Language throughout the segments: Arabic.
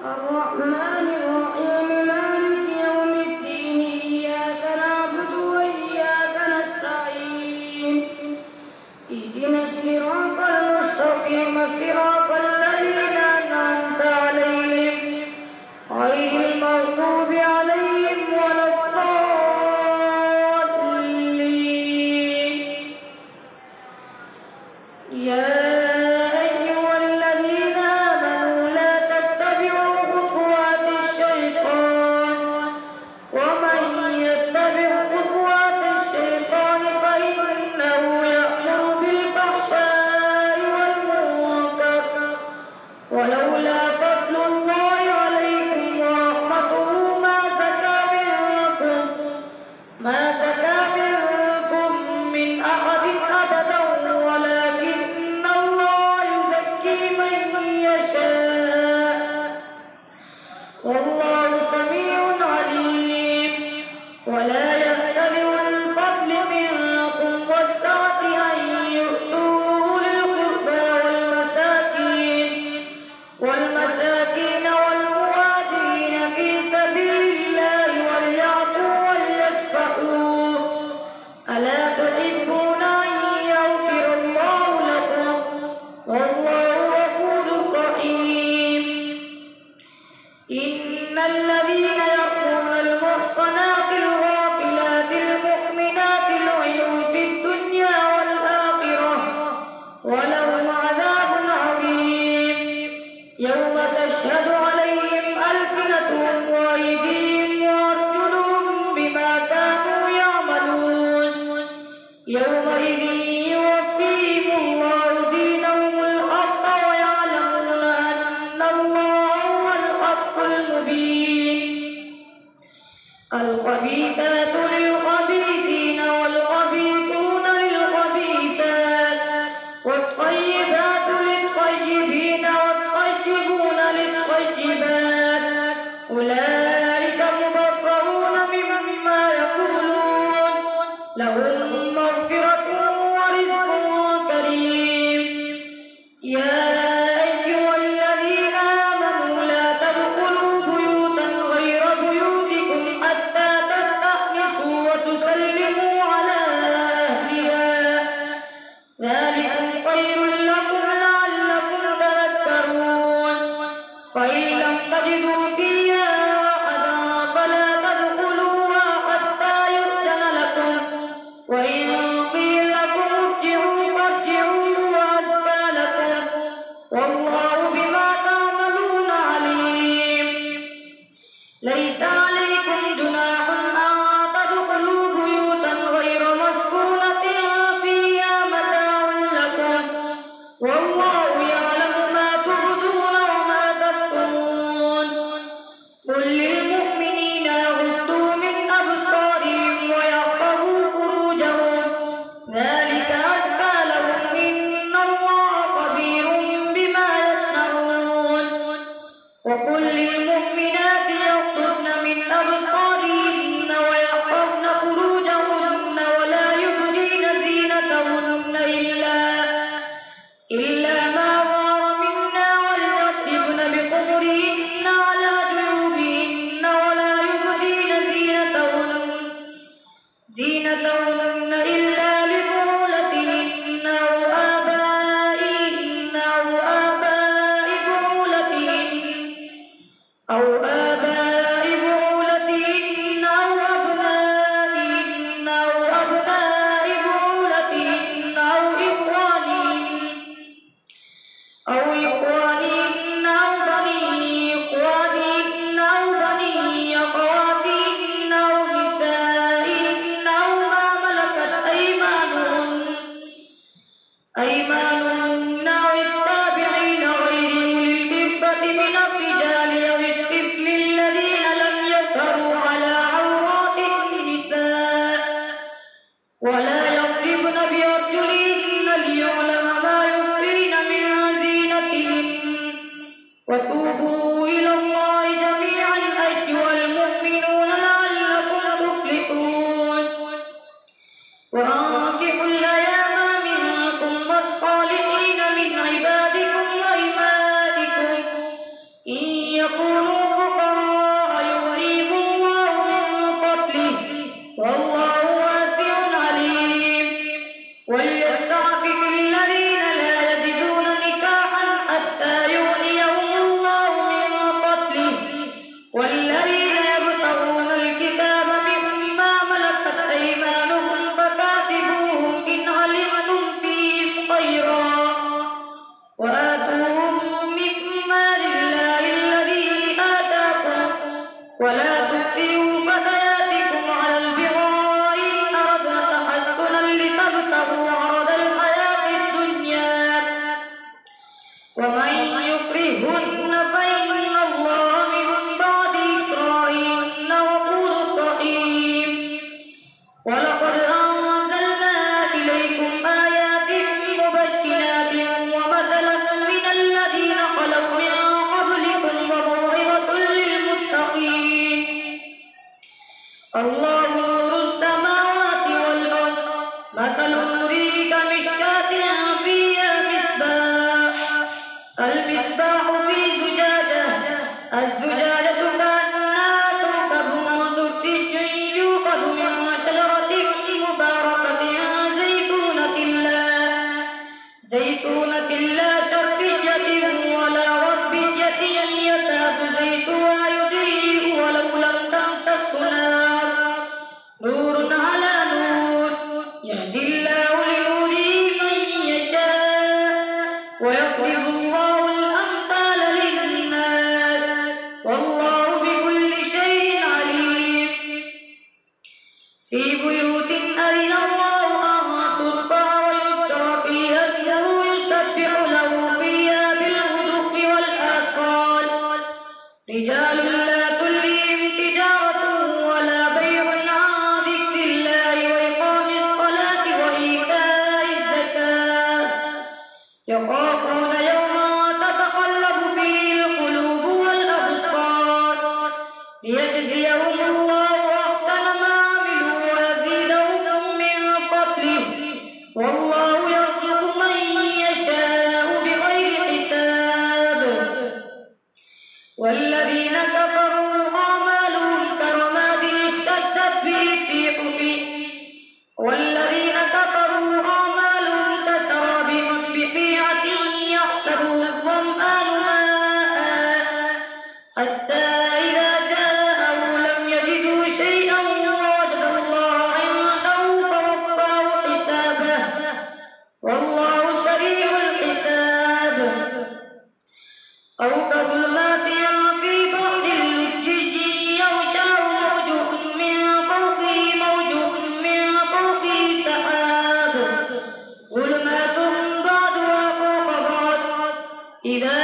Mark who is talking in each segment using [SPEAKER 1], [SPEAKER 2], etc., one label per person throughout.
[SPEAKER 1] الرحمن الرحيم مالك يوم الدين إياك نعبد وإياك نستعين اهدنا الصراط المستقيم صراط الذين أنعمت عليهم غير المغضوب عليهم ولا الضالين. يا أيها الذين آمنوا لا تتبعوا خطوات الشيطان ومن يتبع خطوات الشيطان فإنه يأمر بالفحشاء والمنكر ولولا فضل الله عليكم ورحمته ما زكى منكم من أحد أبدا ولكن الله يزكي من يشاء والله سميع عليم. ولا يأتل أولو الفضل منكم والسعة أن يؤتوا أولي القربى والمساكين والمهاجرين في سبيل الله وليعفوا وليصفحوا ألا تحبون أن يغفر الله لكم والله غفور رحيم. إن الذين يرمون المحصنات الغافلات المؤمنات لعنوا في الدنيا والآخرة ولهم عذاب عظيم يوم تشهد عليهم ألسنتهم وأيديهم وأرجلهم بما كانوا يعملون يومئذ يوفيهم الله دينهم الحق ويعلمون أن الله هو الحق المبين. الخبيثات للخبيثين والخبيثون للخبيثات والطيبات للطيبين والطيبون للطيبات أولئك مبرؤون مما يقولون لهم مغفرة ورزق كريم. يا أيها الذين آمنوا لا تدخلوا بيوتا غير بيوتكم حتى تستأنسوا وتسلموا على أهلها ذلكم خير لكم لعلكم تذكرون. فإن لم تجدوا فيها أحدا فلا تدخلوها حتى يؤذن لكم وإن قيل لكم ارجعوا فارجعوا هو أزكى لكم والله بما تعملون عليم. ليس عليكم جناح أن تدخلوا بيوتا غير مسكونة فيها متاع لكم والله يعلم ما تبدون وما تكتمون. قل يكونوا فقراء يغنيهم الله من فضله والله واسع عليم وليستعفف الذين لا يجدون نكاحا حتى يغنيهم الله من فضله والذين يبتغون الكتاب مما ملكت أيمانهم فكاتبوهم إن علمتم فيهم خيرا وآتوهم مما لله الذي آتاكم ولا تكرهوا فتياتكم على البغاء إن أردنا تحسنا لتبتغوا عرض الحياة الدنيا ومن يكرهن فإن الله من بعد إكراههن غفور رحيم ولقد أنزلنا إليكم آيات مبينات ومثلا من الذين خلوا من قبلكم وموعظة للمتقين الله نور السماوات والأرض مثل نوره كمشكاة فيها مصباح المصباح في زجاجة الزجاجة كأنها كوكب دري يوقد من شجرة مباركة زيتونة لا شرقية ولا غربية يكاد زيتها يضيء ولو لم تمسسه نار نور على نور يهدي الله لنوره من يشاء ويضرب الله الأمثال للناس والله بكل شيء عليم في بيوت أذن الله أن ترفع ويذكر فيها اسمه يسبح له فيها بالغدو والآصال رجال لا تلهيهم تجارة ولا بيع عن ذكر الله وإقام الصلاة وإيتاء الزكاة يخافون يوما تتقلب فيه القلوب والأبصار ليجزيهم الله أحسن ما عملوا ويزيدهم من فضله والله يرزق من يشاء بغير حساب والذين كفروا أعمالهم كرماد اشتدت به الريح والذين كفروا أعمالهم كسراب بقيعة يحسبه الظمآن ماء حتى إذا جاءه لم يجدوا شيئا ووجد الله عنده فوفاه حسابه والله سريع الحساب أو كظلمات في بحر لجي يغشاه موج من فوقه سحاب ظلمات بعضها فوق بعض إذا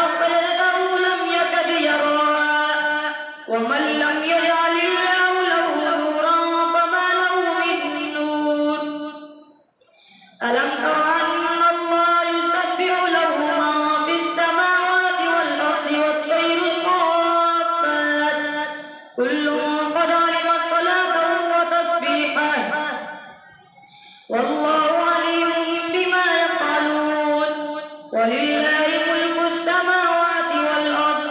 [SPEAKER 1] أخرجه لم يكد يراها ومن لم يجعل الله له نورا فما له من نور ألم تر أن الله يسبح له من في السماوات والأرض والطير صافات كل قد علم صلاته وتسبيحه والله عليم بما يفعلون ولله ملك السماوات والأرض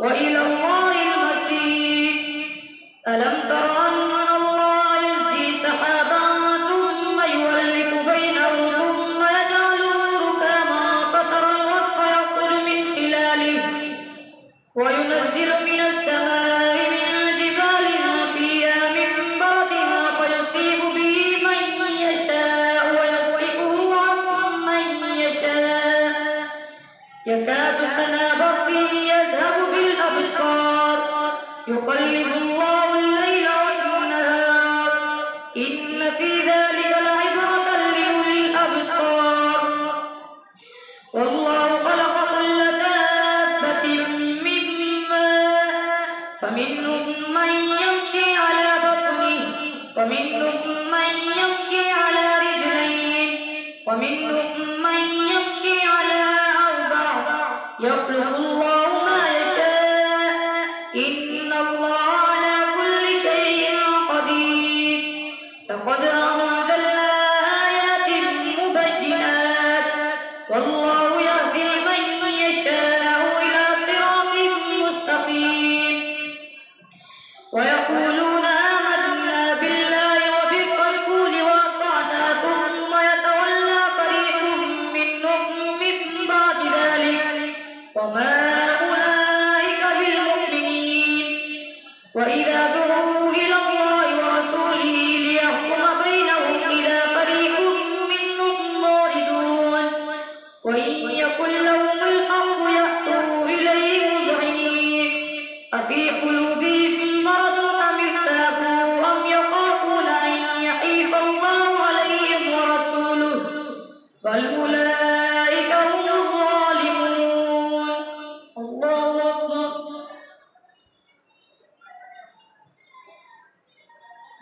[SPEAKER 1] وإلى الله المصير ألم تر أن الله يزجي سحابا ثم يولف بينه ثم يجعله ركاما فترى الودق يخرج من خلاله وينزل من السماء من جبال فيها من برد فيصيب به من يشاء ويصرفه عن من يشاء يكاد سنا برقه يذهب بالأبصار يقلب الله الليل والنهار إن في ذلك لعبرة لأولي الأبصار والله خلق كل دابة من ماء فمنهم من يمشي على بطنه ومنهم من يمشي على رجلين ومنهم من يمشي على أربع يخلق الله ما يشاء إن الله على كل شيء قدير لقد أنزلنا آيات مبينات والله يهدي من يشاء إلى صراط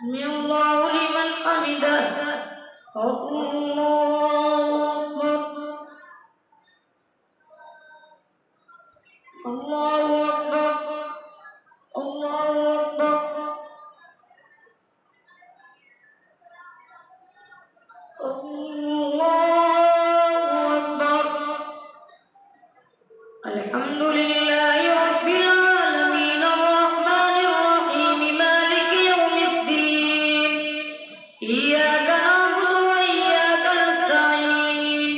[SPEAKER 1] سمع الله لمن حمده الله أكبر الله أكبر الله أكبر الله أكبر الحمد لله رب العالمين الرحمن الرحيم مالك يوم الدين إياك نعبد وإياك نستعين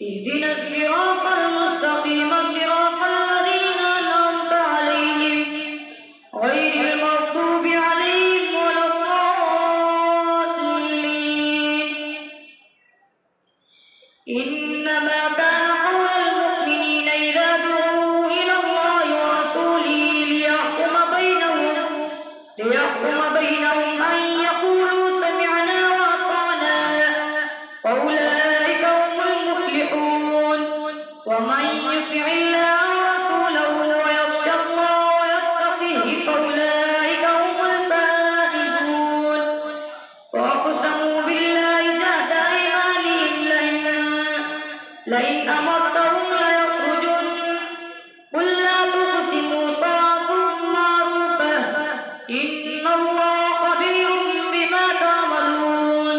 [SPEAKER 1] اهدنا الصراط المستقيم صراط الذين أنعمت عليهم غير المغضوب عليهم ولا الضالين إنما كان قول المؤمنين إذا دعوا إلى الله ورسوله ليحكم بينهم أن يقولوا سمعنا وأطعنا وأولئك هم المفلحون ومن يطع الله ورسوله ويخشى الله ويتقه فأولئك هم الفائزون وأقسموا بالله جهد أيمانهم لئن أمرتهم ليخرجن قل لا تقسموا طاعة معروفة إن الله خبير بما تعملون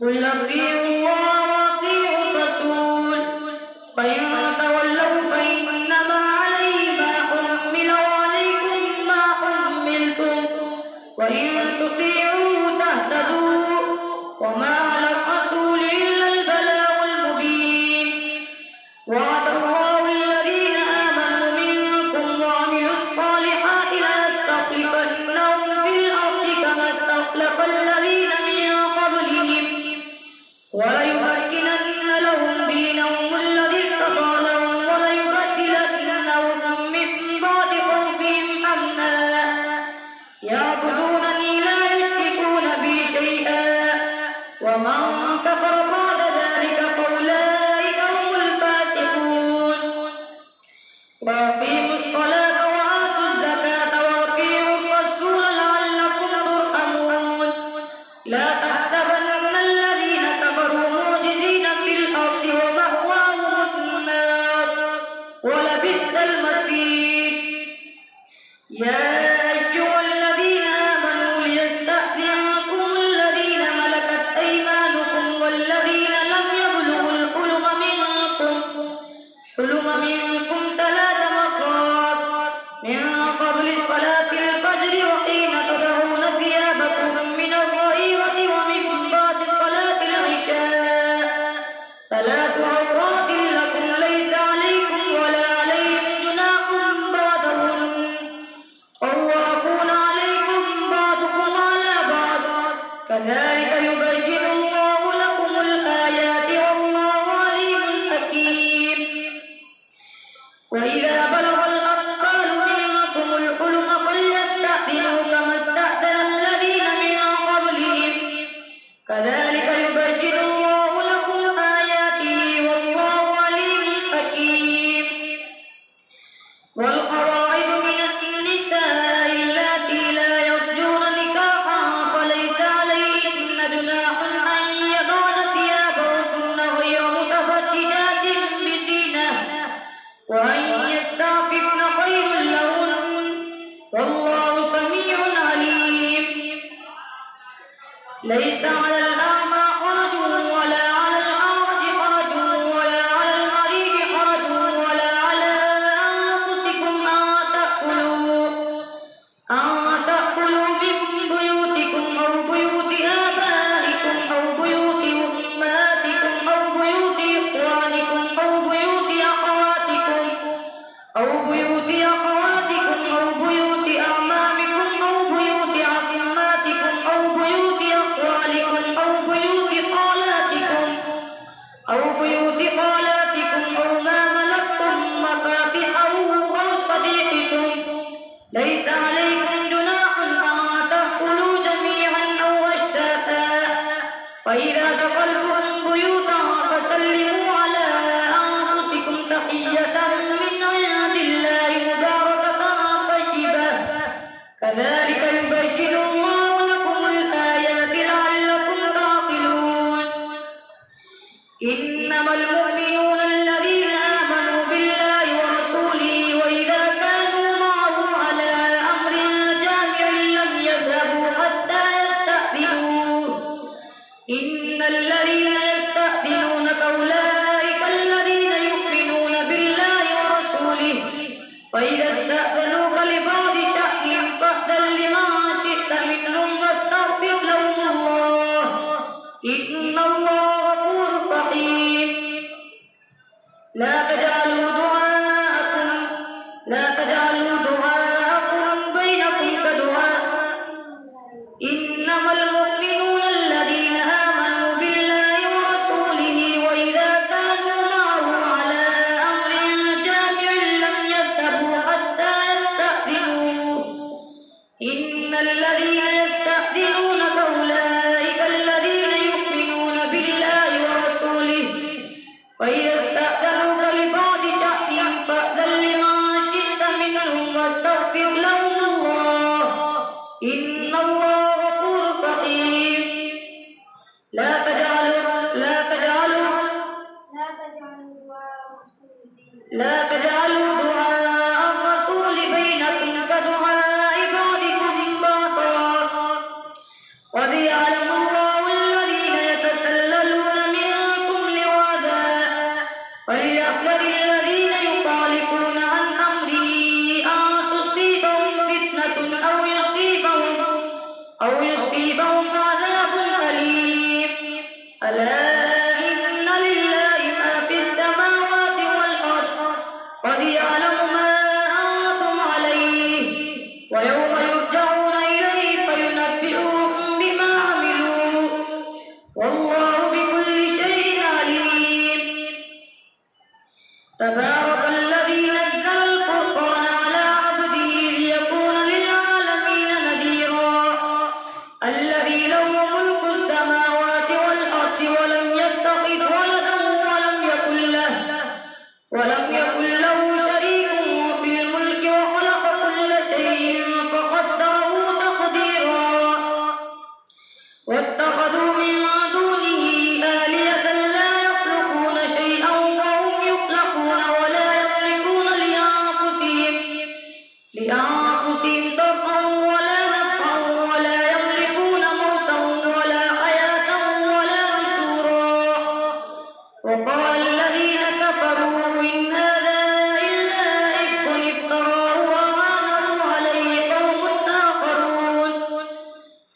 [SPEAKER 1] قل أطيعوا الله وأطيعوا الرسول فإن تولوا فإنما عليه ما حمل وعليكم ما حملتم وإن تطيعوه تهتدوا وما على الرسول إلا البلاغ المبين وعد الله الذين آمنوا منكم وعملوا الصالحات ليستخلفنهم في الأرض كما استخلف الذين من قبلهم وليمكنن لهم دينهم الذي ارتضى لهم وليبدلنهم من بعد خوفهم أمنا يعبدونني لا يشركون بي شيئا ومن كفر بعد ذلك فأولئك هم الفاسقون وأقيموا الصلاة وآتوا الزكاة وأطيعوا الرسول لعلكم ترحمون لا تحسبن الذين كفروا معجزين في الأرض ومأواهم النار ولبئس المصير يا أيها الذين آمنوا ليستأذنكم الذين ملكت أيمانكم والذين لم يبلغوا الحلم منكم 3 مرات من قبل صلاة الفجر وحين تضعون ثيابكم من الظهيرة ومن بعد صلاة العشاء 3 عورات لكم ليس عليكم ولا عليهم جناح بعدهن طوافون عليكم بعضكم على بعض كذلك يبين الله لكم الآيات والله عليم حكيم وإذا بلغ الأطفال منكم الحلم فليستأذنوا كما استأذن الذين من قبلهم كذلك يبين الله لكم آياته والله عليم حكيم والقواعد من النساء اللاتي لا يرجون نكاحا فليس عليهن جناح أن يضعن ثيابهن غير متبرجات بزينة وأن يستعففن خير لهن والله سميع عليم ليس على الأعمى حرج ولا على الأعرج حرج ولا على المريض حرج ولا على أنفسكم أن تأكلوا من بيوتكم أو بيوت آبائكم أو بيوت أمهاتكم أو بيوت إخوانكم أو بيوت أخواتكم أو بيوت أعمامكم أو بيوت عماتكم أو بيوت أخوالكم أو بيوت خالاتكم أو ما ملكتم مفاتحه أو صديقكم ليس عليكم جناح أن تأكلوا جميعا أو أشتاتا فإذا دخلتم بيوتا فسلموا على أنفسكم تحية من عند الله مباركة طيبة كذلك يبين الله استأذنوك لبعض شأنهم فأذن لما شئت منهم واستغفر لهم الله إن الله غفور رحيم. لا تجعلوا دعاءكم بينكم كدعاء إنما المؤمنون الذين آمنوا بالله ورسوله وإذا كانوا معه على أمر جامع لم يذهبوا حتى يستأذنوه إن الذين يستأذنونك أولئك الذين يؤمنون بالله ورسوله وإذا استأذنوك لبعض شأنهم فأذن لما شئت منهم واستغفر لهم الله إن الله غفور رحيم. لا تجعلوا دعاء الرسول بينكم كدعاء بعضكم بعضا قد يعلم الله الذين يتسللون منكم لواذا فليحذر الذين يخالفون عن أمره أن تصيبهم فتنة أو يصيبهم عذاب أليم. ألا إن لله ما في السماوات والأرض قد يعلم ما أنتم عليه ويوم يرجعون إليه فينبئهم بما عملوا والله بكل شيء عليم. تبارك الذي نزل الفرقان على عبده ليكون للعالمين نذيرا الذي له ملك السماوات والأرض ولم يتخذ ولدا ولم يكن له شريك في الملك وخلق كل شيء فقدره تقديرا. واتخذوا من دونه آلهة لا يخلقون شيئا وهم يخلقون ولا يملكون لأنفسهم ضرا ولا نفعا ولا يملكون موتا ولا حياة ولا نشورا. وقال الذين كفروا إن هذا إلا إفك افتراه وأعانه عليه قوم آخرون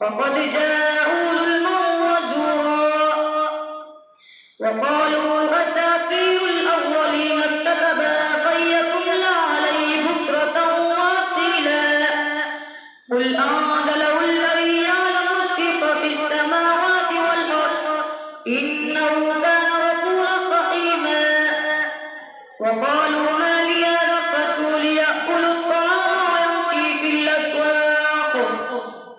[SPEAKER 1] فقد جاءوا ظلما وزورا. وقالوا أساطير الأولين اكتتبها فليتملى عليه بكرة وأصيلا قل أنزله الذي يعلم السر في السماوات والأرض إنه كان غفورا رحيما. وقالوا ما لهذا الرسول يأكل الطعام ويمشي في الأسواق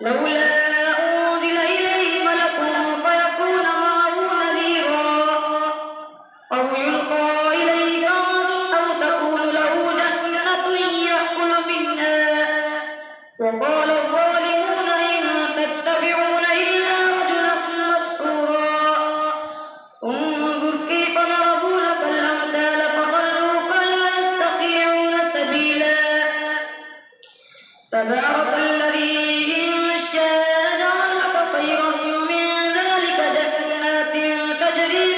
[SPEAKER 1] لولا أنزل إليه ملك فيكون معه نذيرا أو يلقى إليه كنز أو تكون له جنة يأكل منها. وقال الظالمون إن تتبعون إلا رجلا مسحورا. انظر كيف ضربوا لك الأمثال فضلوا فلا يستطيعون سبيلا. تبارك الذي إن شاء جعل لك خيرا من ذلك جنات تجري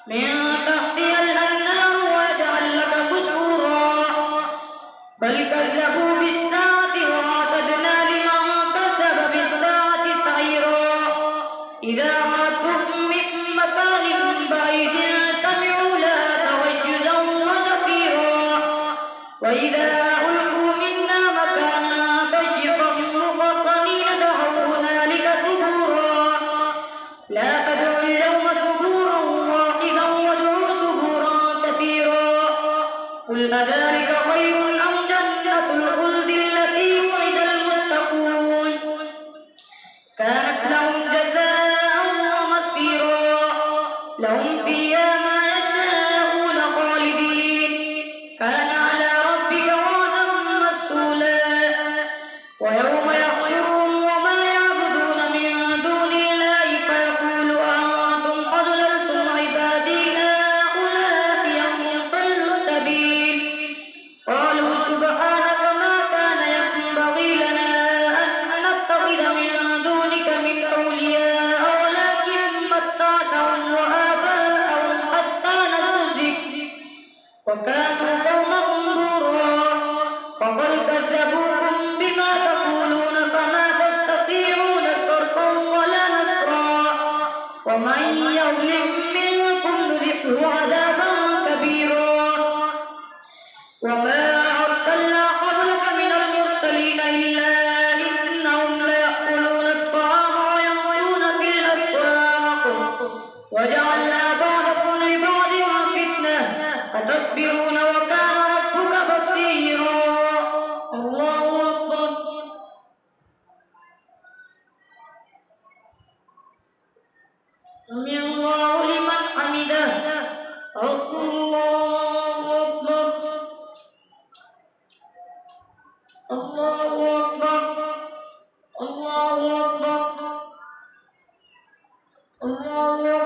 [SPEAKER 1] من تحتها الأنهار ويجعل لك قصورا بل كذبوا بالساعة وأعتدنا لمن كذب بالساعة سعيرا. إذا رأتهم من مكان بعيد سمعوا لها تغيظا وزفيرا وإذا ألقوا منا مكانا ضيقا مقرنين دعوا هنالك ثبورا. لا تدعوا اليوم ثبورا واحدا وادعوا ثبورا كثيرا. قل أذلك خير أم جنة الخلد التي وعد المتقون كانت لهم جزاء ومصيرا لهم فيها ما يشاءون خالدين كان على ربك وعدا مسئولا. ويوم يحشرهم وما يعبدون من دون الله فيقول أنتم أضللتم عبادي هؤلاء أم ضلوا السبيل قالوا وما أرسلنا قبلك من المرسلين إلا إنهم ليأكلون الطعام ويمشون في الأسواق وجعلنا بعضكم لبعض فتنة أتصبرون وكان ربك بصيرا. الله أكبر. سمع الله لمن حمده. الله أكبر. الله أكبر. الله أكبر. الله